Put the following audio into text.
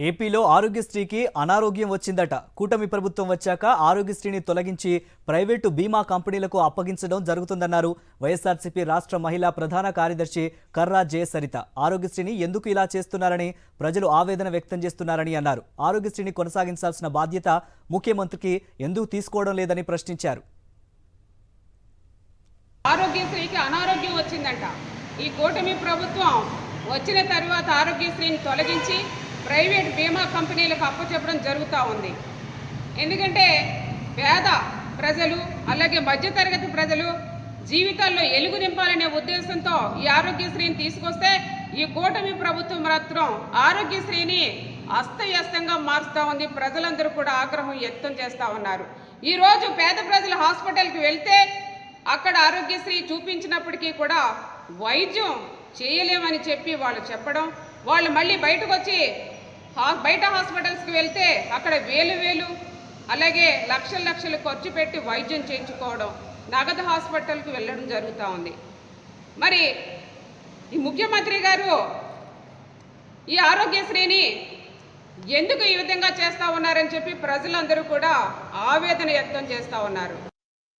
ఏపీలో ఆరోగ్యశ్రీకి అనారోగ్యం వచ్చిందట. కూటమి ప్రభుత్వం వచ్చాక ఆరోగ్యశ్రీని తొలగించి ప్రైవేటు బీమా కంపెనీలకు అప్పగించడం జరుగుతుందన్నారు వైఎస్ఆర్సీపీ రాష్ట్ర మహిళా ప్రధాన కార్యదర్శి కర్రా జయసరిత. ఆరోగ్యశ్రీని ఎందుకు ఇలా చేస్తున్నారని ప్రజలు ఆవేదన వ్యక్తం చేస్తున్నారని అన్నారు. ఆరోగ్యశ్రీని కొనసాగించాల్సిన బాధ్యత ముఖ్యమంత్రికి ఎందుకు తీసుకోవడం లేదని ప్రశ్నించారు. ఆరోగ్యశ్రీకి అనారోగ్యం వచ్చిందంట. ఈ కూటమి ప్రభుత్వం వచ్చిన తర్వాత ఆరోగ్యశ్రీని తొలగించి ప్రైవేట్ బీమా కంపెనీలకు అప్పచెప్పడం జరుగుతూ ఉంది. ఎందుకంటే పేద ప్రజలు అలాగే మధ్యతరగతి ప్రజలు జీవితాల్లో ఎలుగు నింపాలనే ఉద్దేశంతో ఈ ఆరోగ్యశ్రీని తీసుకొస్తే ఈ కూటమి ప్రభుత్వం మాత్రం ఆరోగ్యశ్రీని అస్తవ్యస్తంగా మారుస్తూ ఉంది. ప్రజలందరూ కూడా ఆగ్రహం వ్యక్తం చేస్తూ ఉన్నారు. ఈరోజు పేద ప్రజలు హాస్పిటల్కి వెళ్తే అక్కడ ఆరోగ్యశ్రీ చూపించినప్పటికీ కూడా వైద్యం చేయలేమని చెప్పి వాళ్ళు చెప్పడం, వాళ్ళు మళ్ళీ బయటకు వచ్చి బయట హాస్పిటల్స్కి వెళ్తే అక్కడ వేలు అలాగే లక్షలు ఖర్చు పెట్టి వైద్యం చేయించుకోవడం, నగదు హాస్పిటల్కి వెళ్ళడం జరుగుతూ ఉంది. మరి ఈ ముఖ్యమంత్రి గారు ఈ ఆరోగ్యశ్రీని ఎందుకు ఈ విధంగా చేస్తూ ఉన్నారని చెప్పి ప్రజలందరూ కూడా ఆవేదన వ్యక్తం చేస్తూ ఉన్నారు.